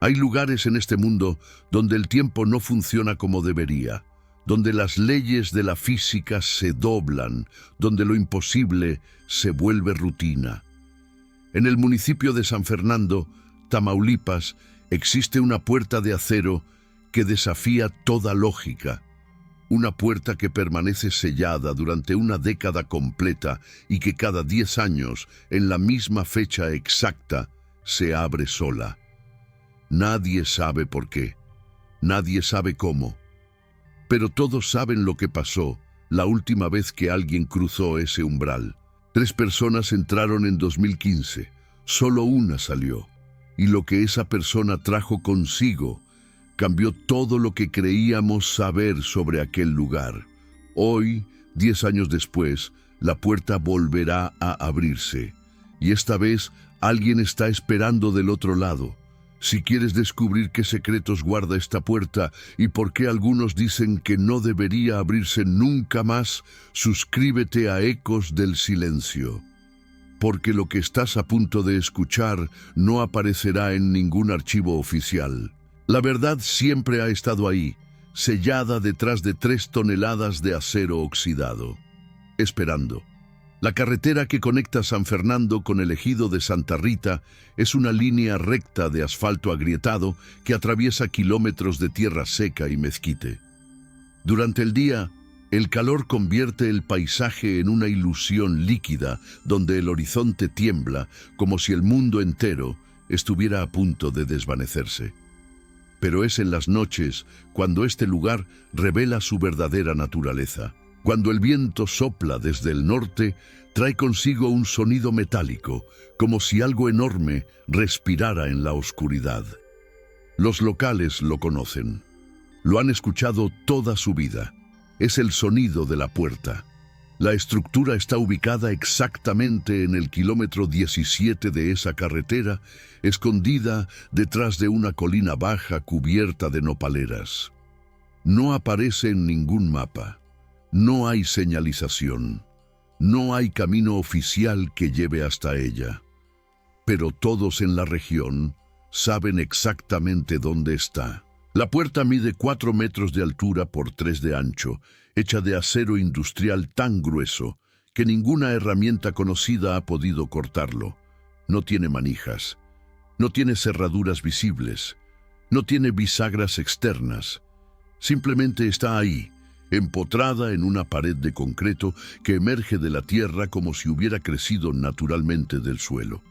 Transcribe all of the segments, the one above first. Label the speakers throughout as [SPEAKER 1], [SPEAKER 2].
[SPEAKER 1] Hay lugares en este mundo donde el tiempo no funciona como debería, donde las leyes de la física se doblan, donde lo imposible se vuelve rutina. En el municipio de San Fernando, Tamaulipas, existe una puerta de acero que desafía toda lógica. Una puerta que permanece sellada durante una década completa y que cada 10 años, en la misma fecha exacta, se abre sola. Nadie sabe por qué, nadie sabe cómo, pero todos saben lo que pasó la última vez que alguien cruzó ese umbral. 3 personas entraron en 2015, solo una salió, y lo que esa persona trajo consigo cambió todo lo que creíamos saber sobre aquel lugar. Hoy, 10 años después, la puerta volverá a abrirse, y esta vez alguien está esperando del otro lado. Si quieres descubrir qué secretos guarda esta puerta y por qué algunos dicen que no debería abrirse nunca más, suscríbete a Ecos del Silencio. Porque lo que estás a punto de escuchar no aparecerá en ningún archivo oficial. La verdad siempre ha estado ahí, sellada detrás de 3 toneladas de acero oxidado, esperando. La carretera que conecta San Fernando con el ejido de Santa Rita es una línea recta de asfalto agrietado que atraviesa kilómetros de tierra seca y mezquite. Durante el día, el calor convierte el paisaje en una ilusión líquida donde el horizonte tiembla como si el mundo entero estuviera a punto de desvanecerse. Pero es en las noches cuando este lugar revela su verdadera naturaleza. Cuando el viento sopla desde el norte, trae consigo un sonido metálico, como si algo enorme respirara en la oscuridad. Los locales lo conocen. Lo han escuchado toda su vida. Es el sonido de la puerta. La estructura está ubicada exactamente en el kilómetro 17 de esa carretera, escondida detrás de una colina baja cubierta de nopaleras. No aparece en ningún mapa. No hay señalización, no hay camino oficial que lleve hasta ella, pero todos en la región saben exactamente dónde está. La puerta mide 4 metros de altura por 3 de ancho, hecha de acero industrial tan grueso que ninguna herramienta conocida ha podido cortarlo. No tiene manijas, no tiene cerraduras visibles, no tiene bisagras externas, simplemente está ahí, empotrada en una pared de concreto que emerge de la tierra como si hubiera crecido naturalmente del suelo.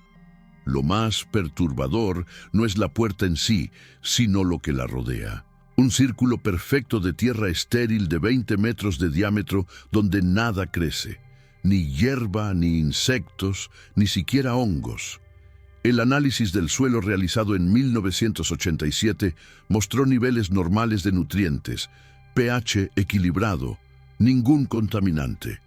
[SPEAKER 1] Lo más perturbador no es la puerta en sí, sino lo que la rodea. Un círculo perfecto de tierra estéril de 20 metros de diámetro donde nada crece, ni hierba, ni insectos, ni siquiera hongos. El análisis del suelo realizado en 1987 mostró niveles normales de nutrientes, pH equilibrado, ningún contaminante.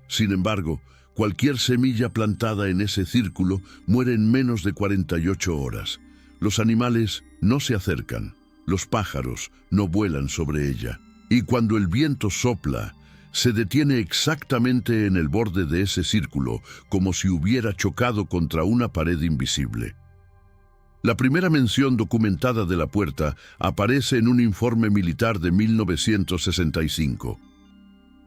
[SPEAKER 1] Sin embargo, cualquier semilla plantada en ese círculo muere en menos de 48 horas. Los animales no se acercan, los pájaros no vuelan sobre ella. Y cuando el viento sopla, se detiene exactamente en el borde de ese círculo, como si hubiera chocado contra una pared invisible. La primera mención documentada de la puerta aparece en un informe militar de 1965.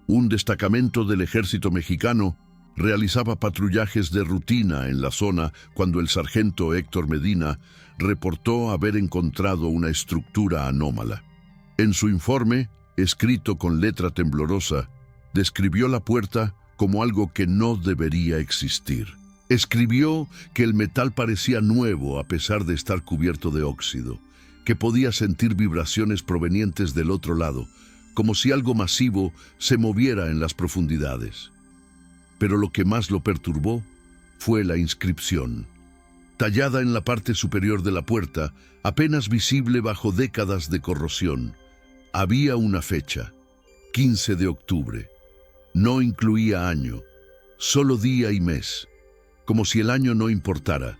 [SPEAKER 1] Un destacamento del ejército mexicano realizaba patrullajes de rutina en la zona cuando el sargento Héctor Medina reportó haber encontrado una estructura anómala. En su informe, escrito con letra temblorosa, describió la puerta como algo que no debería existir. Escribió que el metal parecía nuevo a pesar de estar cubierto de óxido, que podía sentir vibraciones provenientes del otro lado, como si algo masivo se moviera en las profundidades. Pero lo que más lo perturbó fue la inscripción. Tallada en la parte superior de la puerta, apenas visible bajo décadas de corrosión, había una fecha, 15 de octubre. No incluía año, solo día y mes. Como si el año no importara,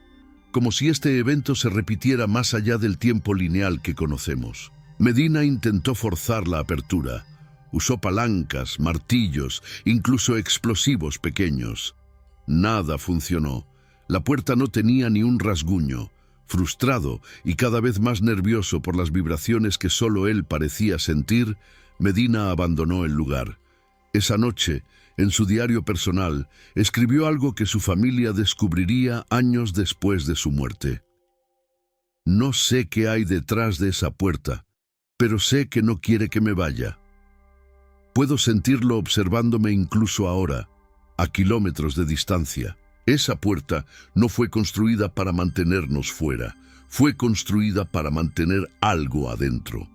[SPEAKER 1] como si este evento se repitiera más allá del tiempo lineal que conocemos. Medina intentó forzar la apertura. Usó palancas, martillos, incluso explosivos pequeños. Nada funcionó. La puerta no tenía ni un rasguño. Frustrado y cada vez más nervioso por las vibraciones que solo él parecía sentir, Medina abandonó el lugar. Esa noche, en su diario personal, escribió algo que su familia descubriría años después de su muerte. No sé qué hay detrás de esa puerta, pero sé que no quiere que me vaya. Puedo sentirlo observándome incluso ahora, a kilómetros de distancia. Esa puerta no fue construida para mantenernos fuera, fue construida para mantener algo adentro.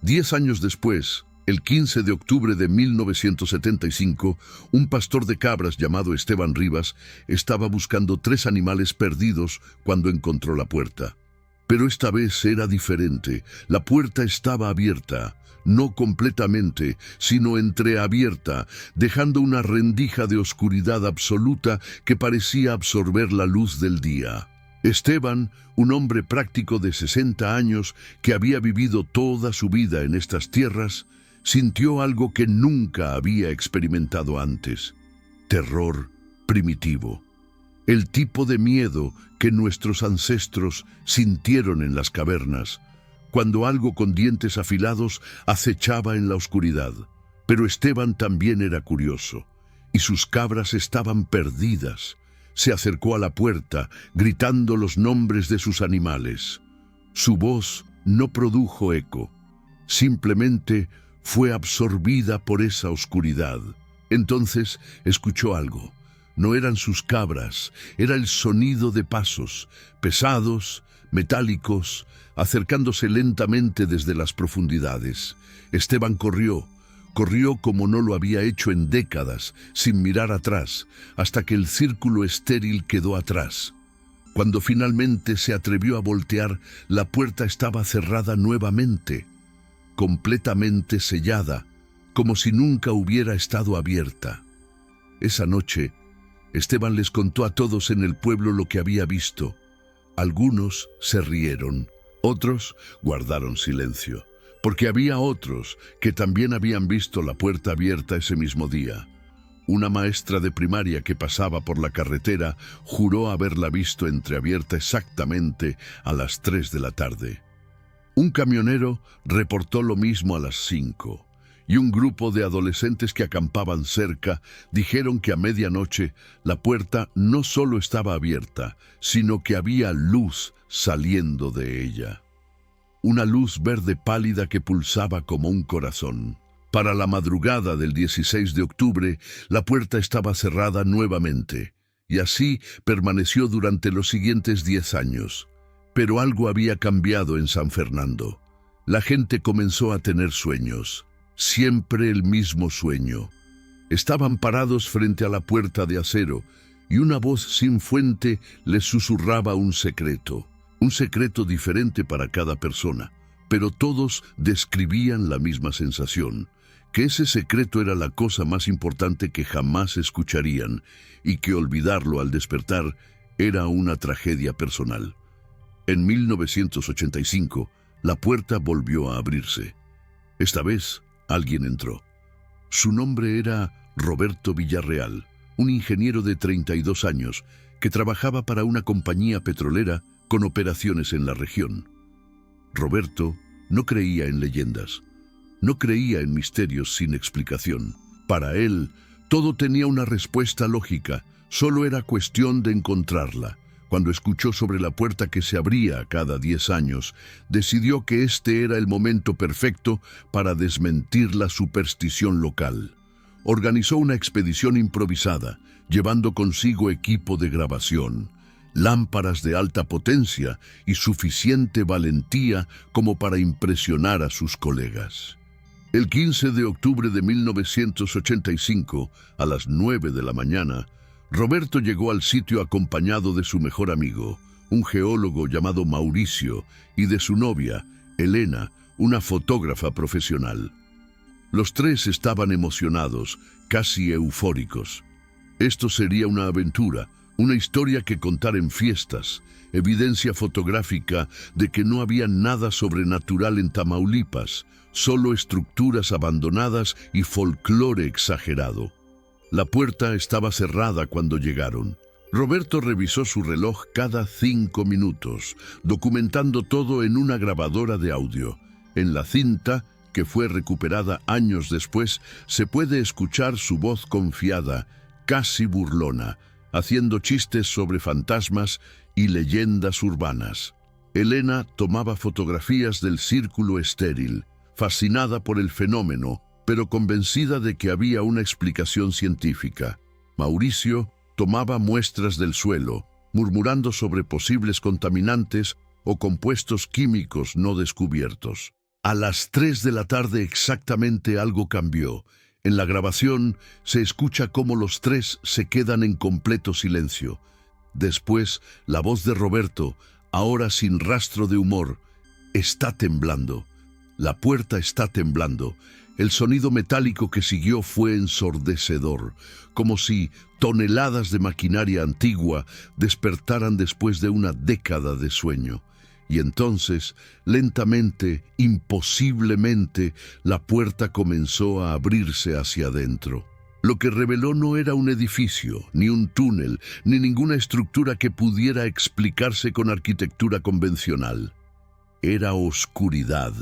[SPEAKER 1] 10 años después, el 15 de octubre de 1975, un pastor de cabras llamado Esteban Rivas estaba buscando 3 animales perdidos cuando encontró la puerta. Pero esta vez era diferente. La puerta estaba abierta, no completamente, sino entreabierta, dejando una rendija de oscuridad absoluta que parecía absorber la luz del día. Esteban, un hombre práctico de 60 años que había vivido toda su vida en estas tierras, sintió algo que nunca había experimentado antes: terror primitivo. El tipo de miedo que nuestros ancestros sintieron en las cavernas, cuando algo con dientes afilados acechaba en la oscuridad. Pero Esteban también era curioso, y sus cabras estaban perdidas. Se acercó a la puerta, gritando los nombres de sus animales. Su voz no produjo eco, simplemente fue absorbida por esa oscuridad. Entonces escuchó algo. No eran sus cabras, era el sonido de pasos, pesados, metálicos, acercándose lentamente desde las profundidades. Esteban corrió como no lo había hecho en décadas, sin mirar atrás, hasta que el círculo estéril quedó atrás. Cuando finalmente se atrevió a voltear, la puerta estaba cerrada nuevamente, completamente sellada, como si nunca hubiera estado abierta. Esa noche, Esteban les contó a todos en el pueblo lo que había visto. Algunos se rieron, otros guardaron silencio, porque había otros que también habían visto la puerta abierta ese mismo día. Una maestra de primaria que pasaba por la carretera juró haberla visto entreabierta exactamente a las 3 de la tarde. Un camionero reportó lo mismo a las 5, y un grupo de adolescentes que acampaban cerca dijeron que a medianoche la puerta no solo estaba abierta, sino que había luz saliendo de ella. Una luz verde pálida que pulsaba como un corazón. Para la madrugada del 16 de octubre, la puerta estaba cerrada nuevamente, y así permaneció durante los siguientes 10 años. Pero algo había cambiado en San Fernando. La gente comenzó a tener sueños, siempre el mismo sueño. Estaban parados frente a la puerta de acero, y una voz sin fuente les susurraba un secreto diferente para cada persona, pero todos describían la misma sensación, que ese secreto era la cosa más importante que jamás escucharían, y que olvidarlo al despertar era una tragedia personal. En 1985, la puerta volvió a abrirse. Esta vez, alguien entró. Su nombre era Roberto Villarreal, un ingeniero de 32 años que trabajaba para una compañía petrolera con operaciones en la región. Roberto no creía en leyendas, no creía en misterios sin explicación. Para él, todo tenía una respuesta lógica, solo era cuestión de encontrarla. Cuando escuchó sobre la puerta que se abría cada 10 años, decidió que este era el momento perfecto para desmentir la superstición local. Organizó una expedición improvisada, llevando consigo equipo de grabación, lámparas de alta potencia y suficiente valentía como para impresionar a sus colegas. El 15 de octubre de 1985, a las 9 de la mañana, Roberto llegó al sitio acompañado de su mejor amigo, un geólogo llamado Mauricio, y de su novia, Elena, una fotógrafa profesional. Los tres estaban emocionados, casi eufóricos. Esto sería una aventura, una historia que contar en fiestas, evidencia fotográfica de que no había nada sobrenatural en Tamaulipas, solo estructuras abandonadas y folclore exagerado. La puerta estaba cerrada cuando llegaron, Roberto revisó su reloj cada 5 minutos, documentando todo en una grabadora de audio. En la cinta, que fue recuperada años después, se puede escuchar su voz confiada, casi burlona, haciendo chistes sobre fantasmas y leyendas urbanas. Elena tomaba fotografías del círculo estéril, fascinada por el fenómeno, pero convencida de que había una explicación científica. Mauricio tomaba muestras del suelo, murmurando sobre posibles contaminantes o compuestos químicos no descubiertos. A las 3 de la tarde exactamente algo cambió. En la grabación se escucha cómo los tres se quedan en completo silencio. Después, la voz de Roberto, ahora sin rastro de humor, está temblando. La puerta está temblando. El sonido metálico que siguió fue ensordecedor, como si toneladas de maquinaria antigua despertaran después de una década de sueño. Y entonces, lentamente, imposiblemente, la puerta comenzó a abrirse hacia adentro. Lo que reveló no era un edificio, ni un túnel, ni ninguna estructura que pudiera explicarse con arquitectura convencional. Era oscuridad.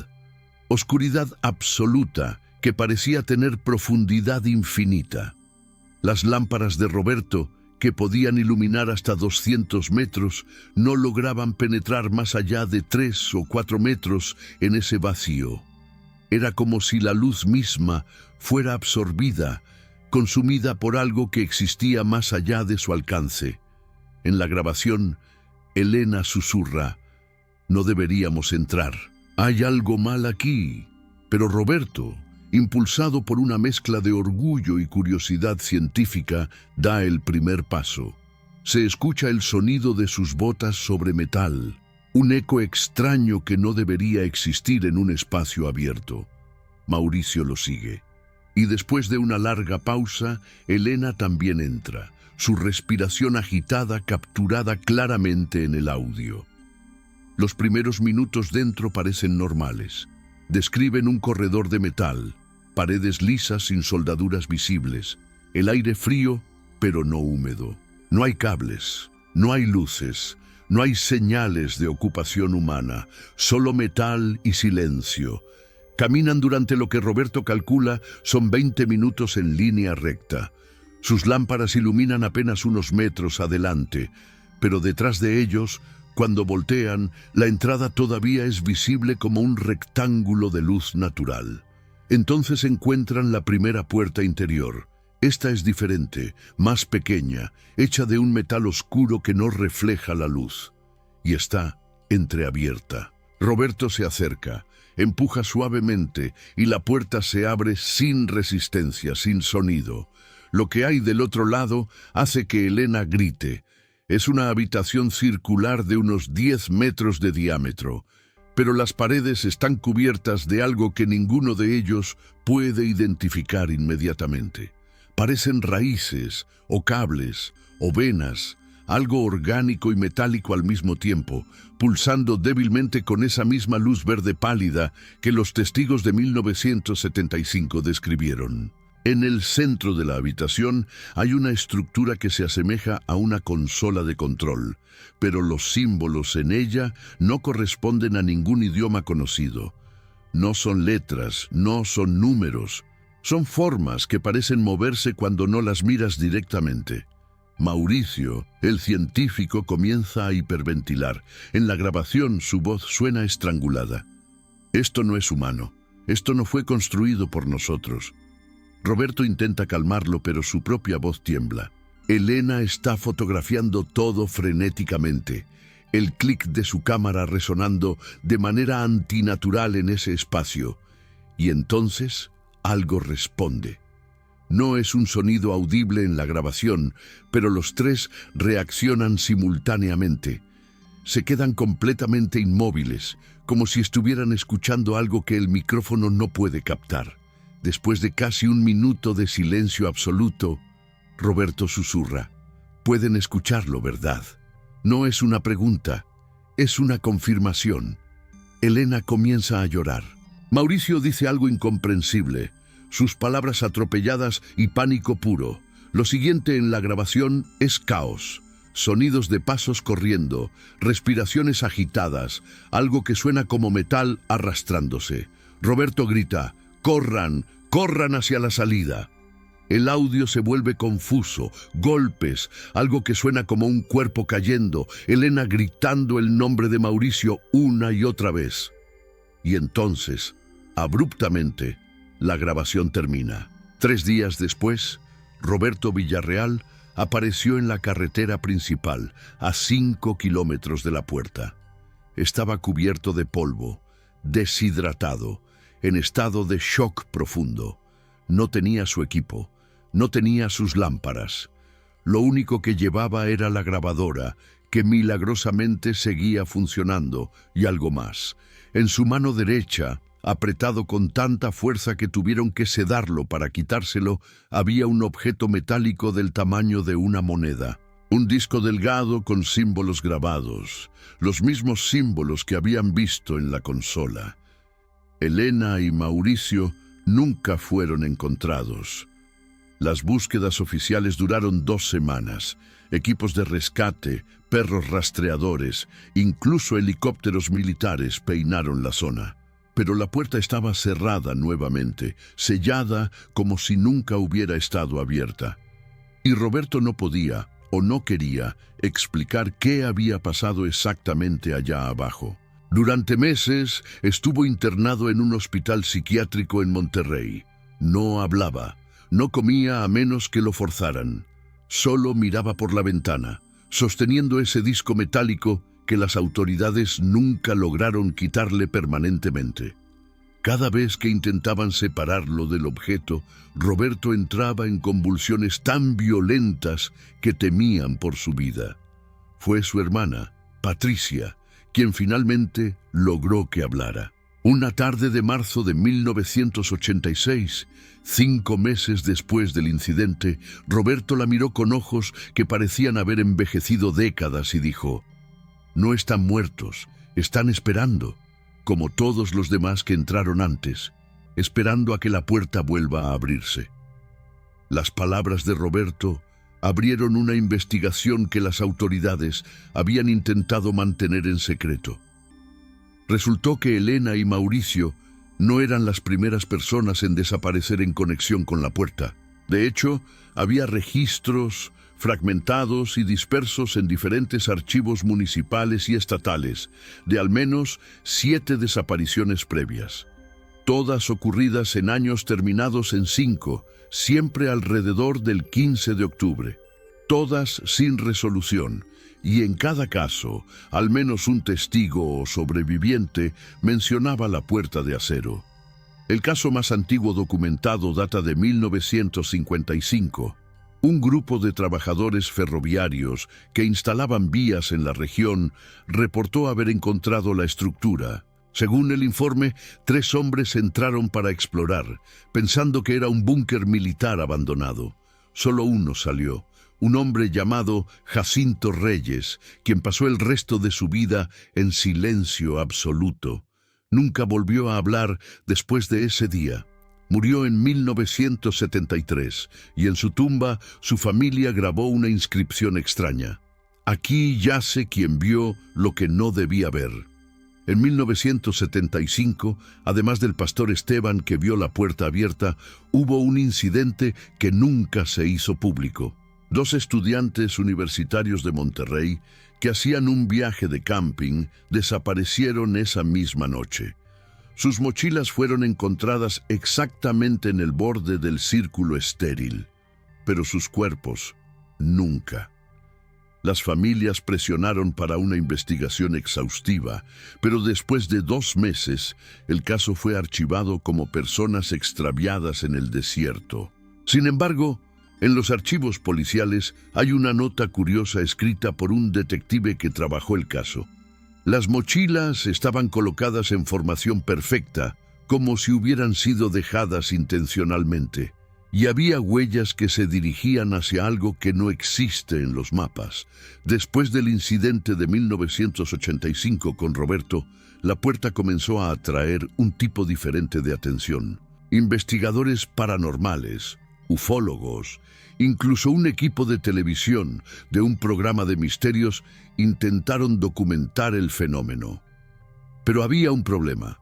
[SPEAKER 1] Oscuridad absoluta que parecía tener profundidad infinita. Las lámparas de Roberto, que podían iluminar hasta 200 metros, no lograban penetrar más allá de 3 o 4 metros en ese vacío. Era como si la luz misma fuera absorbida, consumida por algo que existía más allá de su alcance. En la grabación, Elena susurra: «No deberíamos entrar. Hay algo mal aquí». Pero Roberto, impulsado por una mezcla de orgullo y curiosidad científica, da el primer paso. Se escucha el sonido de sus botas sobre metal, un eco extraño que no debería existir en un espacio abierto. Mauricio lo sigue. Y después de una larga pausa, Elena también entra, su respiración agitada capturada claramente en el audio. Los primeros minutos dentro parecen normales. Describen un corredor de metal, paredes lisas sin soldaduras visibles, el aire frío pero no húmedo. No hay cables, no hay luces, no hay señales de ocupación humana, solo metal y silencio. Caminan durante lo que Roberto calcula son 20 minutos en línea recta. Sus lámparas iluminan apenas unos metros adelante, pero detrás de ellos, cuando voltean, la entrada todavía es visible como un rectángulo de luz natural. Entonces encuentran la primera puerta interior. Esta es diferente, más pequeña, hecha de un metal oscuro que no refleja la luz. Y está entreabierta. Roberto se acerca, empuja suavemente y la puerta se abre sin resistencia, sin sonido. Lo que hay del otro lado hace que Elena grite. Es una habitación circular de unos 10 metros de diámetro, pero las paredes están cubiertas de algo que ninguno de ellos puede identificar inmediatamente. Parecen raíces, o cables, o venas, algo orgánico y metálico al mismo tiempo, pulsando débilmente con esa misma luz verde pálida que los testigos de 1975 describieron. En el centro de la habitación hay una estructura que se asemeja a una consola de control, pero los símbolos en ella no corresponden a ningún idioma conocido. No son letras, no son números, son formas que parecen moverse cuando no las miras directamente. Mauricio, el científico, comienza a hiperventilar. En la grabación su voz suena estrangulada. Esto no es humano, esto no fue construido por nosotros. Roberto intenta calmarlo, pero su propia voz tiembla. Elena está fotografiando todo frenéticamente, el clic de su cámara resonando de manera antinatural en ese espacio. Y entonces algo responde. No es un sonido audible en la grabación, pero los tres reaccionan simultáneamente. Se quedan completamente inmóviles, como si estuvieran escuchando algo que el micrófono no puede captar. Después de casi un minuto de silencio absoluto, Roberto susurra: «Pueden escucharlo, ¿verdad?» No es una pregunta, es una confirmación. Elena comienza a llorar. Mauricio dice algo incomprensible, sus palabras atropelladas y pánico puro. Lo siguiente en la grabación es caos. Sonidos de pasos corriendo, respiraciones agitadas, algo que suena como metal arrastrándose. Roberto grita: ¡corran! ¡Corran hacia la salida! El audio se vuelve confuso, golpes, algo que suena como un cuerpo cayendo, Elena gritando el nombre de Mauricio una y otra vez. Y entonces, abruptamente, la grabación termina. 3 días después, Roberto Villarreal apareció en la carretera principal, a 5 kilómetros de la puerta. Estaba cubierto de polvo, deshidratado, en estado de shock profundo. No tenía su equipo, no tenía sus lámparas. Lo único que llevaba era la grabadora, que milagrosamente seguía funcionando, y algo más. En su mano derecha, apretado con tanta fuerza que tuvieron que sedarlo para quitárselo, había un objeto metálico del tamaño de una moneda. Un disco delgado con símbolos grabados, los mismos símbolos que habían visto en la consola. Elena y Mauricio nunca fueron encontrados. Las búsquedas oficiales duraron 2 semanas. Equipos de rescate, perros rastreadores, incluso helicópteros militares peinaron la zona. Pero la puerta estaba cerrada nuevamente, sellada como si nunca hubiera estado abierta. Y Roberto no podía, o no quería, explicar qué había pasado exactamente allá abajo. Durante meses estuvo internado en un hospital psiquiátrico en Monterrey. No hablaba, no comía a menos que lo forzaran. Solo miraba por la ventana, sosteniendo ese disco metálico que las autoridades nunca lograron quitarle permanentemente. Cada vez que intentaban separarlo del objeto, Roberto entraba en convulsiones tan violentas que temían por su vida. Fue su hermana, Patricia, quien finalmente logró que hablara. Una tarde de marzo de 1986, 5 meses después del incidente, Roberto la miró con ojos que parecían haber envejecido décadas y dijo: «No están muertos, están esperando, como todos los demás que entraron antes, esperando a que la puerta vuelva a abrirse». Las palabras de Roberto abrieron una investigación que las autoridades habían intentado mantener en secreto. Resultó que Elena y Mauricio no eran las primeras personas en desaparecer en conexión con la puerta. De hecho, había registros fragmentados y dispersos en diferentes archivos municipales y estatales, de al menos 7 desapariciones previas. Todas ocurridas en años terminados en 5, siempre alrededor del 15 de octubre. Todas sin resolución, y en cada caso, al menos un testigo o sobreviviente mencionaba la puerta de acero. El caso más antiguo documentado data de 1955. Un grupo de trabajadores ferroviarios que instalaban vías en la región reportó haber encontrado la estructura. Según el informe, 3 hombres entraron para explorar, pensando que era un búnker militar abandonado. Solo uno salió, un hombre llamado Jacinto Reyes, quien pasó el resto de su vida en silencio absoluto. Nunca volvió a hablar después de ese día. Murió en 1973 y en su tumba su familia grabó una inscripción extraña: «Aquí yace quien vio lo que no debía ver». En 1975, además del pastor Esteban que vio la puerta abierta, hubo un incidente que nunca se hizo público. 2 estudiantes universitarios de Monterrey que hacían un viaje de camping desaparecieron esa misma noche. Sus mochilas fueron encontradas exactamente en el borde del círculo estéril, pero sus cuerpos nunca. Las familias presionaron para una investigación exhaustiva, pero después de 2 meses, el caso fue archivado como personas extraviadas en el desierto. Sin embargo, en los archivos policiales hay una nota curiosa escrita por un detective que trabajó el caso. Las mochilas estaban colocadas en formación perfecta, como si hubieran sido dejadas intencionalmente, y había huellas que se dirigían hacia algo que no existe en los mapas. Después del incidente de 1985 con Roberto, la puerta comenzó a atraer un tipo diferente de atención. Investigadores paranormales, ufólogos, incluso un equipo de televisión de un programa de misterios intentaron documentar el fenómeno. Pero había un problema.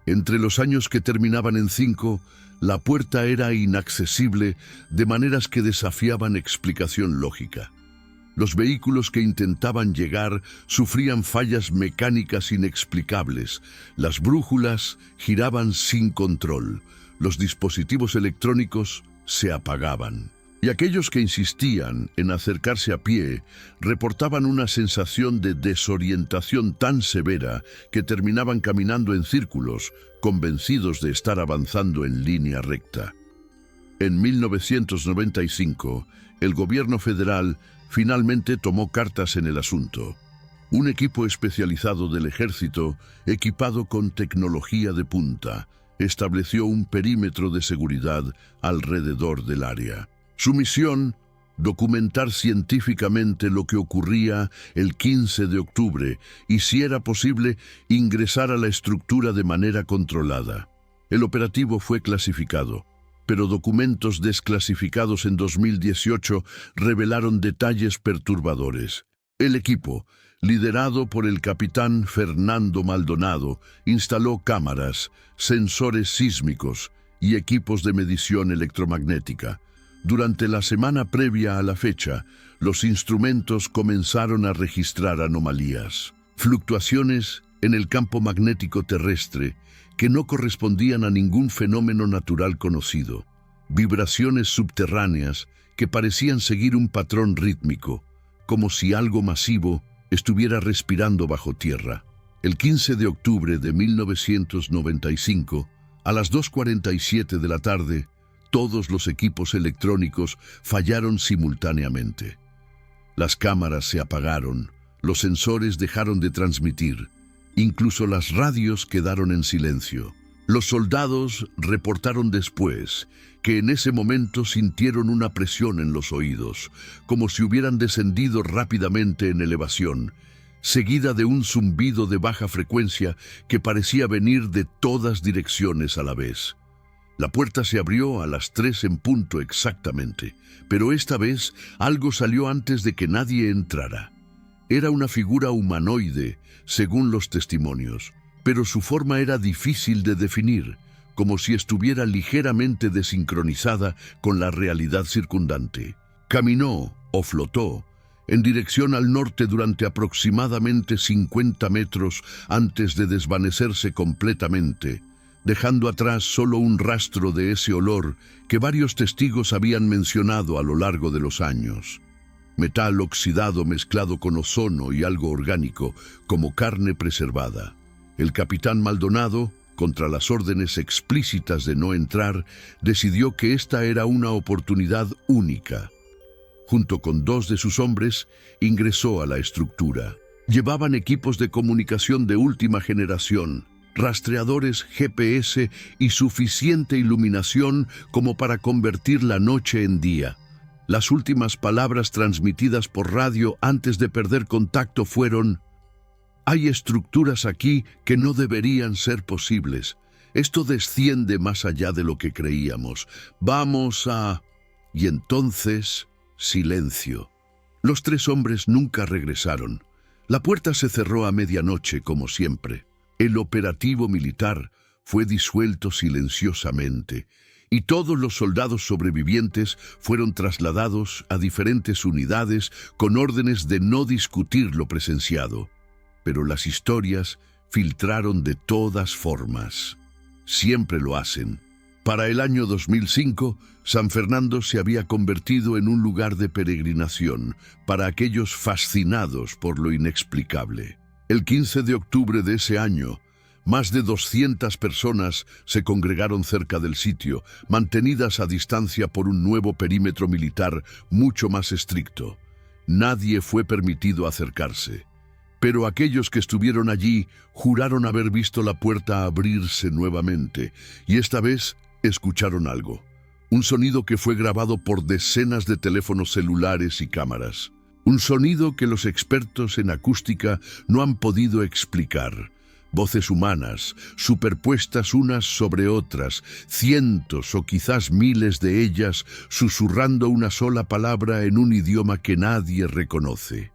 [SPEAKER 1] Entre los años que terminaban en 5, la puerta era inaccesible de maneras que desafiaban explicación lógica. Los vehículos que intentaban llegar sufrían fallas mecánicas inexplicables. Las brújulas giraban sin control. Los dispositivos electrónicos se apagaban. Y aquellos que insistían en acercarse a pie reportaban una sensación de desorientación tan severa que terminaban caminando en círculos, convencidos de estar avanzando en línea recta. En 1995, el gobierno federal finalmente tomó cartas en el asunto. Un equipo especializado del ejército, equipado con tecnología de punta, estableció un perímetro de seguridad alrededor del área. Su misión, documentar científicamente lo que ocurría el 15 de octubre y, si era posible, ingresar a la estructura de manera controlada. El operativo fue clasificado, pero documentos desclasificados en 2018 revelaron detalles perturbadores. El equipo, liderado por el capitán Fernando Maldonado, instaló cámaras, sensores sísmicos y equipos de medición electromagnética. Durante la semana previa a la fecha, los instrumentos comenzaron a registrar anomalías, fluctuaciones en el campo magnético terrestre que no correspondían a ningún fenómeno natural conocido, vibraciones subterráneas que parecían seguir un patrón rítmico, como si algo masivo estuviera respirando bajo tierra. El 15 de octubre de 1995, a las 2:47 de la tarde, todos los equipos electrónicos fallaron simultáneamente. Las cámaras se apagaron, los sensores dejaron de transmitir, incluso las radios quedaron en silencio. Los soldados reportaron después que en ese momento sintieron una presión en los oídos, como si hubieran descendido rápidamente en elevación, seguida de un zumbido de baja frecuencia que parecía venir de todas direcciones a la vez. La puerta se abrió a las 3 en punto exactamente, pero esta vez algo salió antes de que nadie entrara. Era una figura humanoide, según los testimonios, pero su forma era difícil de definir, como si estuviera ligeramente desincronizada con la realidad circundante. Caminó, o flotó, en dirección al norte durante aproximadamente 50 metros antes de desvanecerse completamente, dejando atrás solo un rastro de ese olor que varios testigos habían mencionado a lo largo de los años. Metal oxidado mezclado con ozono y algo orgánico, como carne preservada. El capitán Maldonado, contra las órdenes explícitas de no entrar, decidió que esta era una oportunidad única. Junto con 2 de sus hombres, ingresó a la estructura. Llevaban equipos de comunicación de última generación, rastreadores GPS y suficiente iluminación como para convertir la noche en día. Las últimas palabras transmitidas por radio antes de perder contacto fueron: «Hay estructuras aquí que no deberían ser posibles. Esto desciende más allá de lo que creíamos. Vamos a...». Y entonces, silencio. Los 3 hombres nunca regresaron. La puerta se cerró a medianoche, como siempre. El operativo militar fue disuelto silenciosamente y todos los soldados sobrevivientes fueron trasladados a diferentes unidades con órdenes de no discutir lo presenciado. Pero las historias filtraron de todas formas. Siempre lo hacen. Para el año 2005, San Fernando se había convertido en un lugar de peregrinación para aquellos fascinados por lo inexplicable. El 15 de octubre de ese año, más de 200 personas se congregaron cerca del sitio, mantenidas a distancia por un nuevo perímetro militar mucho más estricto. Nadie fue permitido acercarse. Pero aquellos que estuvieron allí juraron haber visto la puerta abrirse nuevamente, y esta vez escucharon algo. Un sonido que fue grabado por decenas de teléfonos celulares y cámaras. Un sonido que los expertos en acústica no han podido explicar, voces humanas, superpuestas unas sobre otras, cientos o quizás miles de ellas susurrando una sola palabra en un idioma que nadie reconoce.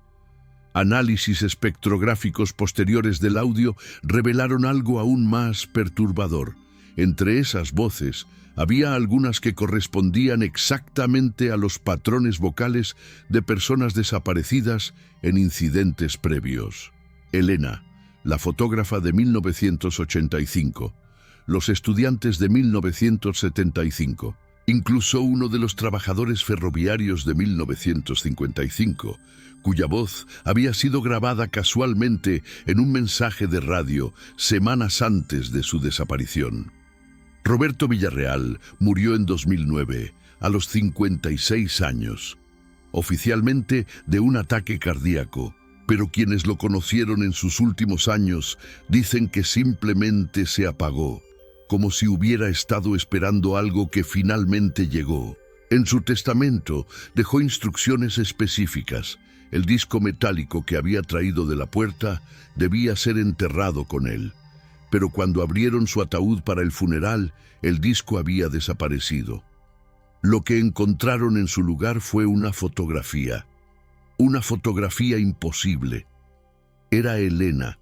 [SPEAKER 1] Análisis espectrográficos posteriores del audio revelaron algo aún más perturbador. Entre esas voces, había algunas que correspondían exactamente a los patrones vocales de personas desaparecidas en incidentes previos. Elena, la fotógrafa de 1985, los estudiantes de 1975, incluso uno de los trabajadores ferroviarios de 1955, cuya voz había sido grabada casualmente en un mensaje de radio semanas antes de su desaparición. Roberto Villarreal murió en 2009, a los 56 años, oficialmente de un ataque cardíaco, pero quienes lo conocieron en sus últimos años dicen que simplemente se apagó, como si hubiera estado esperando algo que finalmente llegó. En su testamento dejó instrucciones específicas. El disco metálico que había traído de la puerta debía ser enterrado con él. Pero cuando abrieron su ataúd para el funeral, el disco había desaparecido. Lo que encontraron en su lugar fue una fotografía imposible. Era Elena,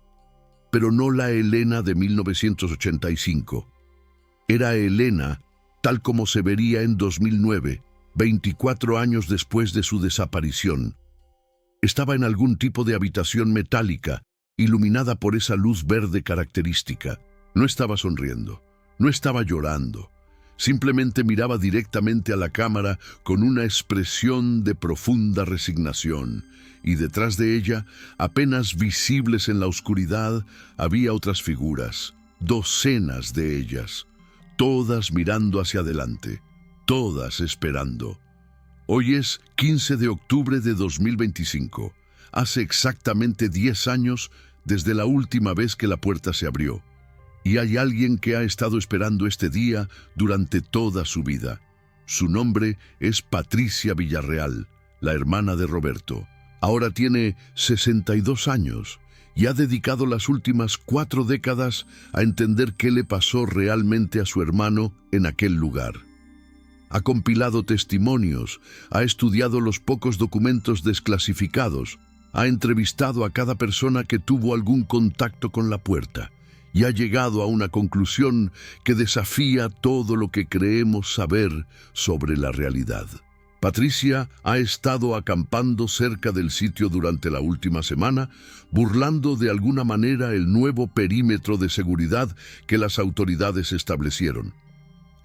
[SPEAKER 1] pero no la Elena de 1985. Era Elena tal como se vería en 2009, 24 años después de su desaparición. Estaba en algún tipo de habitación metálica, iluminada por esa luz verde característica. No estaba sonriendo, no estaba llorando. Simplemente miraba directamente a la cámara con una expresión de profunda resignación, y detrás de ella, apenas visibles en la oscuridad, había otras figuras, docenas de ellas, todas mirando hacia adelante, todas esperando. Hoy es 15 de octubre de 2025, hace exactamente 10 años desde la última vez que la puerta se abrió. Y hay alguien que ha estado esperando este día durante toda su vida. Su nombre es Patricia Villarreal, la hermana de Roberto. Ahora tiene 62 años y ha dedicado las últimas 4 décadas a entender qué le pasó realmente a su hermano en aquel lugar. Ha compilado testimonios, ha estudiado los pocos documentos desclasificados, ha entrevistado a cada persona que tuvo algún contacto con la puerta y ha llegado a una conclusión que desafía todo lo que creemos saber sobre la realidad. Patricia ha estado acampando cerca del sitio durante la última semana, burlando de alguna manera el nuevo perímetro de seguridad que las autoridades establecieron.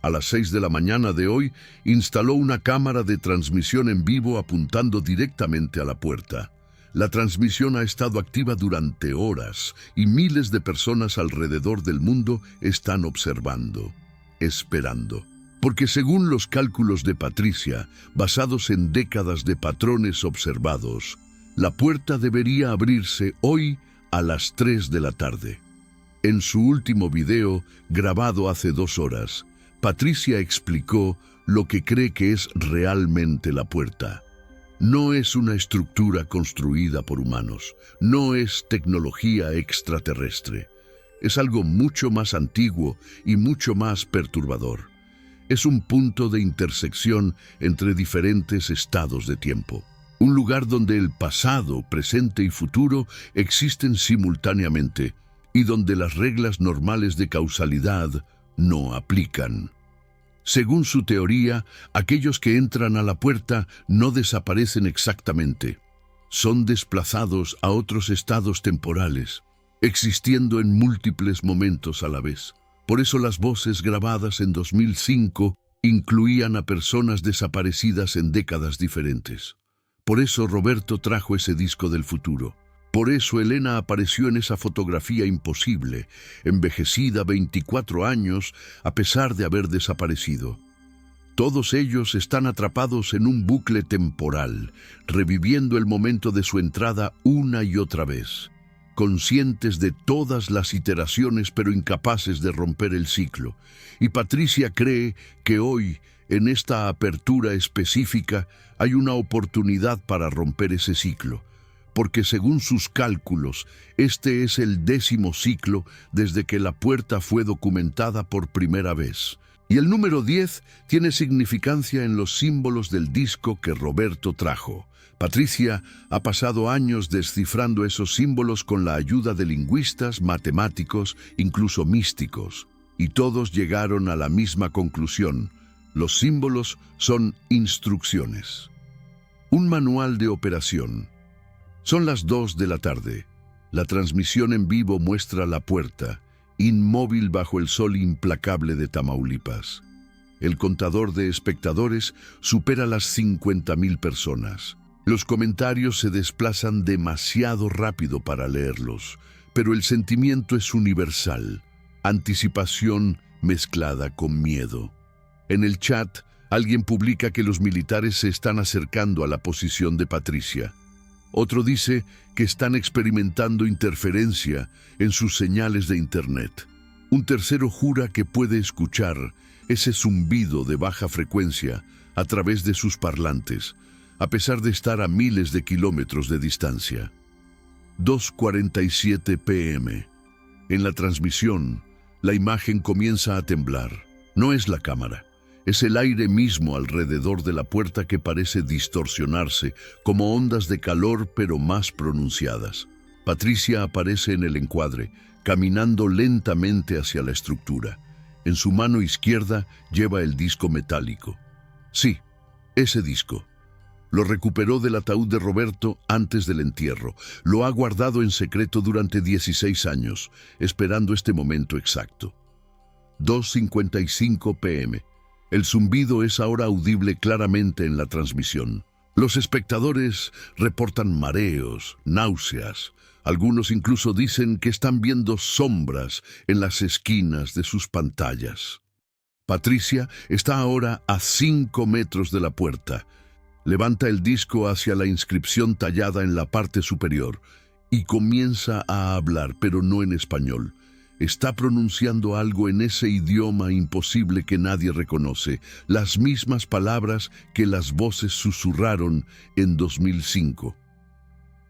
[SPEAKER 1] A las 6 de la mañana de hoy, instaló una cámara de transmisión en vivo apuntando directamente a la puerta. La transmisión ha estado activa durante horas y miles de personas alrededor del mundo están observando, esperando. Porque según los cálculos de Patricia, basados en décadas de patrones observados, la puerta debería abrirse hoy a las 3 de la tarde. En su último video, grabado hace 2 horas, Patricia explicó lo que cree que es realmente la puerta. No es una estructura construida por humanos, no es tecnología extraterrestre. Es algo mucho más antiguo y mucho más perturbador. Es un punto de intersección entre diferentes estados de tiempo. Un lugar donde el pasado, presente y futuro existen simultáneamente y donde las reglas normales de causalidad no aplican. Según su teoría, aquellos que entran a la puerta no desaparecen exactamente. Son desplazados a otros estados temporales, existiendo en múltiples momentos a la vez. Por eso las voces grabadas en 2005 incluían a personas desaparecidas en décadas diferentes. Por eso Roberto trajo ese disco del futuro. Por eso Elena apareció en esa fotografía imposible, envejecida 24 años a pesar de haber desaparecido. Todos ellos están atrapados en un bucle temporal, reviviendo el momento de su entrada una y otra vez, conscientes de todas las iteraciones pero incapaces de romper el ciclo. Y Patricia cree que hoy, en esta apertura específica, hay una oportunidad para romper ese ciclo, porque según sus cálculos, este es el 10º ciclo desde que la puerta fue documentada por primera vez. Y el número 10 tiene significancia en los símbolos del disco que Roberto trajo. Patricia ha pasado años descifrando esos símbolos con la ayuda de lingüistas, matemáticos, incluso místicos. Y todos llegaron a la misma conclusión. Los símbolos son instrucciones. Un manual de operación. Son las 2 de la tarde. La transmisión en vivo muestra la puerta, inmóvil bajo el sol implacable de Tamaulipas. El contador de espectadores supera las 50.000 personas. Los comentarios se desplazan demasiado rápido para leerlos, pero el sentimiento es universal. Anticipación mezclada con miedo. En el chat, alguien publica que los militares se están acercando a la posición de Patricia. Otro dice que están experimentando interferencia en sus señales de internet. Un tercero jura que puede escuchar ese zumbido de baja frecuencia a través de sus parlantes, a pesar de estar a miles de kilómetros de distancia. 2:47 p.m. En la transmisión, la imagen comienza a temblar. No es la cámara. Es el aire mismo alrededor de la puerta que parece distorsionarse, como ondas de calor pero más pronunciadas. Patricia aparece en el encuadre, caminando lentamente hacia la estructura. En su mano izquierda lleva el disco metálico. Sí, ese disco. Lo recuperó del ataúd de Roberto antes del entierro. Lo ha guardado en secreto durante 16 años, esperando este momento exacto. 2:55 p.m. El zumbido es ahora audible claramente en la transmisión. Los espectadores reportan mareos, náuseas. Algunos incluso dicen que están viendo sombras en las esquinas de sus pantallas. Patricia está ahora a 5 metros de la puerta. Levanta el disco hacia la inscripción tallada en la parte superior y comienza a hablar, pero no en español. Está pronunciando algo en ese idioma imposible que nadie reconoce, las mismas palabras que las voces susurraron en 2005.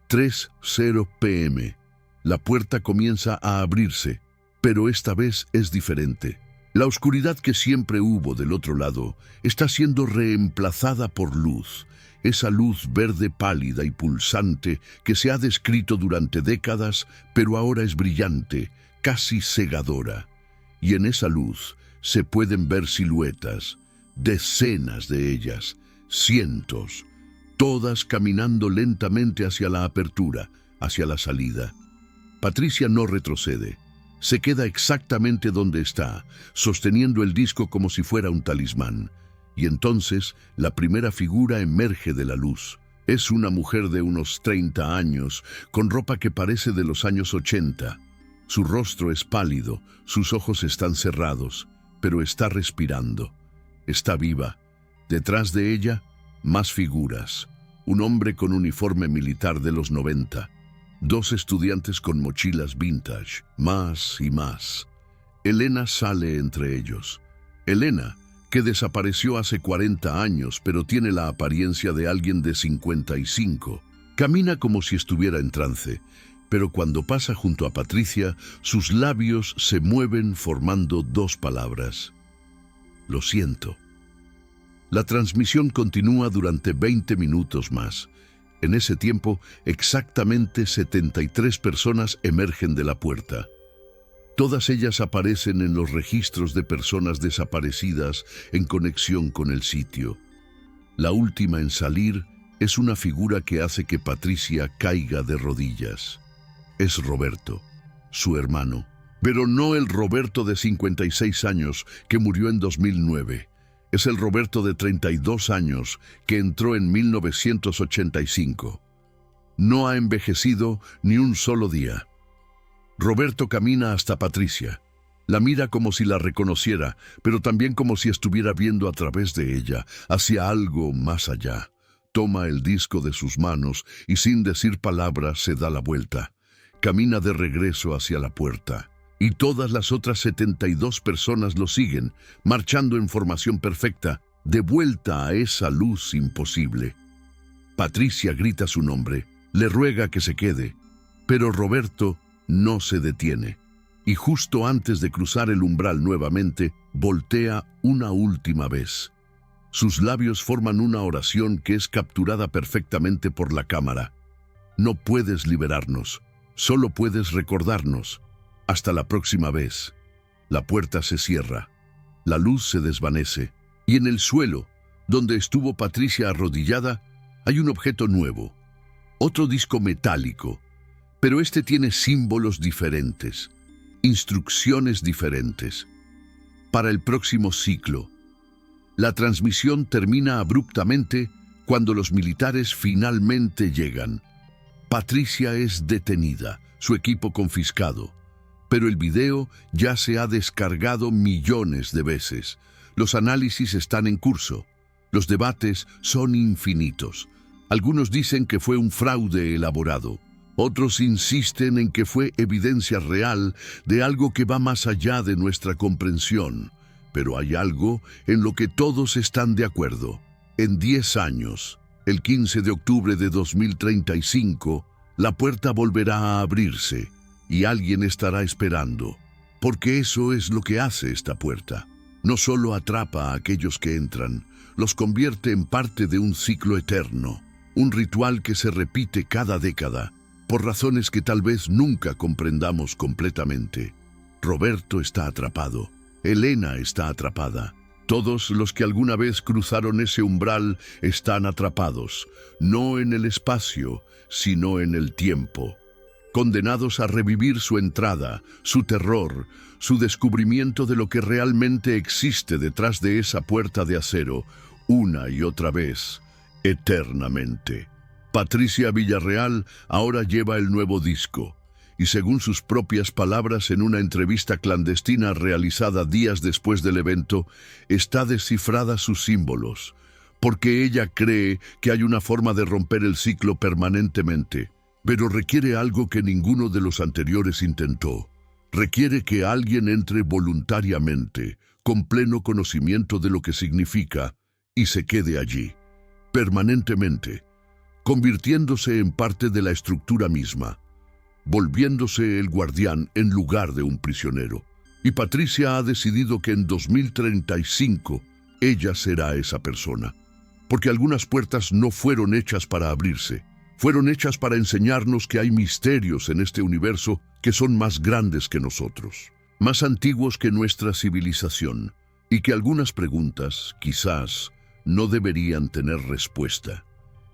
[SPEAKER 1] 3:0 p.m. La puerta comienza a abrirse, pero esta vez es diferente. La oscuridad que siempre hubo del otro lado está siendo reemplazada por luz. Esa luz verde pálida y pulsante que se ha descrito durante décadas, pero ahora es brillante, casi cegadora. Y en esa luz se pueden ver siluetas, decenas de ellas, cientos, todas caminando lentamente hacia la apertura, hacia la salida. Patricia no retrocede. Se queda exactamente donde está, sosteniendo el disco como si fuera un talismán. Y entonces la primera figura emerge de la luz. Es una mujer de unos 30 años, con ropa que parece de los años 80. Su rostro es pálido, sus ojos están cerrados, pero está respirando. Está viva. Detrás de ella, más figuras. Un hombre con uniforme militar de los 90. 2 estudiantes con mochilas vintage, más y más. Elena sale entre ellos. Elena, que desapareció hace 40 años, pero tiene la apariencia de alguien de 55. Camina como si estuviera en trance, pero cuando pasa junto a Patricia, sus labios se mueven formando 2 palabras. Lo siento. La transmisión continúa durante 20 minutos más. En ese tiempo, exactamente 73 personas emergen de la puerta. Todas ellas aparecen en los registros de personas desaparecidas en conexión con el sitio. La última en salir es una figura que hace que Patricia caiga de rodillas. Es Roberto, su hermano, pero no el Roberto de 56 años que murió en 2009. Es el Roberto de 32 años que entró en 1985. No ha envejecido ni un solo día. Roberto camina hasta Patricia. La mira como si la reconociera, pero también como si estuviera viendo a través de ella, hacia algo más allá. Toma el disco de sus manos y sin decir palabras se da la vuelta. Camina de regreso hacia la puerta. Y todas las otras 72 personas lo siguen, marchando en formación perfecta, de vuelta a esa luz imposible. Patricia grita su nombre. Le ruega que se quede, pero Roberto no se detiene. Y justo antes de cruzar el umbral nuevamente, voltea una última vez. Sus labios forman una oración que es capturada perfectamente por la cámara. No puedes liberarnos, solo puedes recordarnos. Hasta la próxima vez. La puerta se cierra, la luz se desvanece, y en el suelo, donde estuvo Patricia arrodillada, hay un objeto nuevo, otro disco metálico, pero este tiene símbolos diferentes, instrucciones diferentes. Para el próximo ciclo, la transmisión termina abruptamente cuando los militares finalmente llegan. Patricia es detenida, su equipo confiscado, pero el video ya se ha descargado millones de veces. Los análisis están en curso. Los debates son infinitos. Algunos dicen que fue un fraude elaborado. Otros insisten en que fue evidencia real de algo que va más allá de nuestra comprensión. Pero hay algo en lo que todos están de acuerdo. En 10 años, el 15 de octubre de 2035, la puerta volverá a abrirse y alguien estará esperando. Porque eso es lo que hace esta puerta. No solo atrapa a aquellos que entran, los convierte en parte de un ciclo eterno, un ritual que se repite cada década, por razones que tal vez nunca comprendamos completamente. Roberto está atrapado, Elena está atrapada. Todos los que alguna vez cruzaron ese umbral están atrapados, no en el espacio, sino en el tiempo. Condenados a revivir su entrada, su terror, su descubrimiento de lo que realmente existe detrás de esa puerta de acero, una y otra vez, eternamente. Patricia Villarreal ahora lleva el nuevo disco, y según sus propias palabras en una entrevista clandestina realizada días después del evento, está descifrada sus símbolos, porque ella cree que hay una forma de romper el ciclo permanentemente. Pero requiere algo que ninguno de los anteriores intentó. Requiere que alguien entre voluntariamente, con pleno conocimiento de lo que significa, y se quede allí, permanentemente, convirtiéndose en parte de la estructura misma, volviéndose el guardián en lugar de un prisionero. Y Patricia ha decidido que en 2035 ella será esa persona, porque algunas puertas no fueron hechas para abrirse. Fueron hechas para enseñarnos que hay misterios en este universo que son más grandes que nosotros, más antiguos que nuestra civilización, y que algunas preguntas, quizás, no deberían tener respuesta.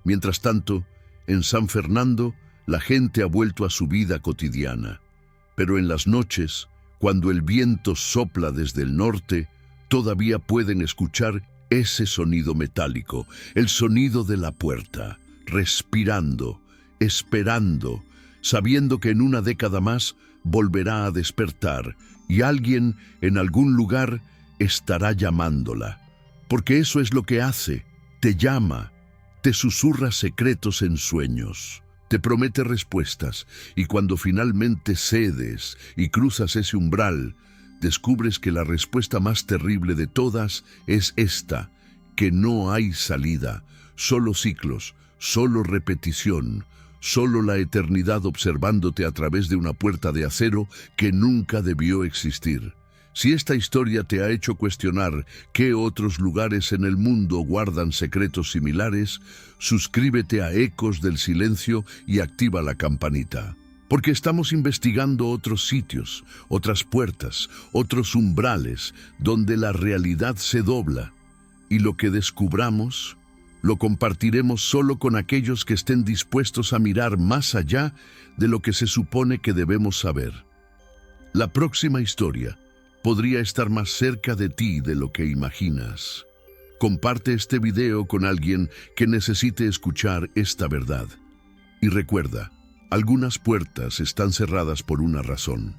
[SPEAKER 1] Mientras tanto, en San Fernando, la gente ha vuelto a su vida cotidiana, pero en las noches, cuando el viento sopla desde el norte, todavía pueden escuchar ese sonido metálico, el sonido de la puerta, respirando, esperando, sabiendo que en una década más volverá a despertar y alguien en algún lugar estará llamándola. Porque eso es lo que hace, te llama, te susurra secretos en sueños, te promete respuestas y cuando finalmente cedes y cruzas ese umbral, descubres que la respuesta más terrible de todas es esta, que no hay salida, solo ciclos, solo repetición, solo la eternidad observándote a través de una puerta de acero que nunca debió existir. Si esta historia te ha hecho cuestionar qué otros lugares en el mundo guardan secretos similares, suscríbete a Ecos del Silencio y activa la campanita. Porque estamos investigando otros sitios, otras puertas, otros umbrales donde la realidad se dobla. Y lo que descubramos lo compartiremos solo con aquellos que estén dispuestos a mirar más allá de lo que se supone que debemos saber. La próxima historia podría estar más cerca de ti de lo que imaginas. Comparte este video con alguien que necesite escuchar esta verdad. Y recuerda, algunas puertas están cerradas por una razón.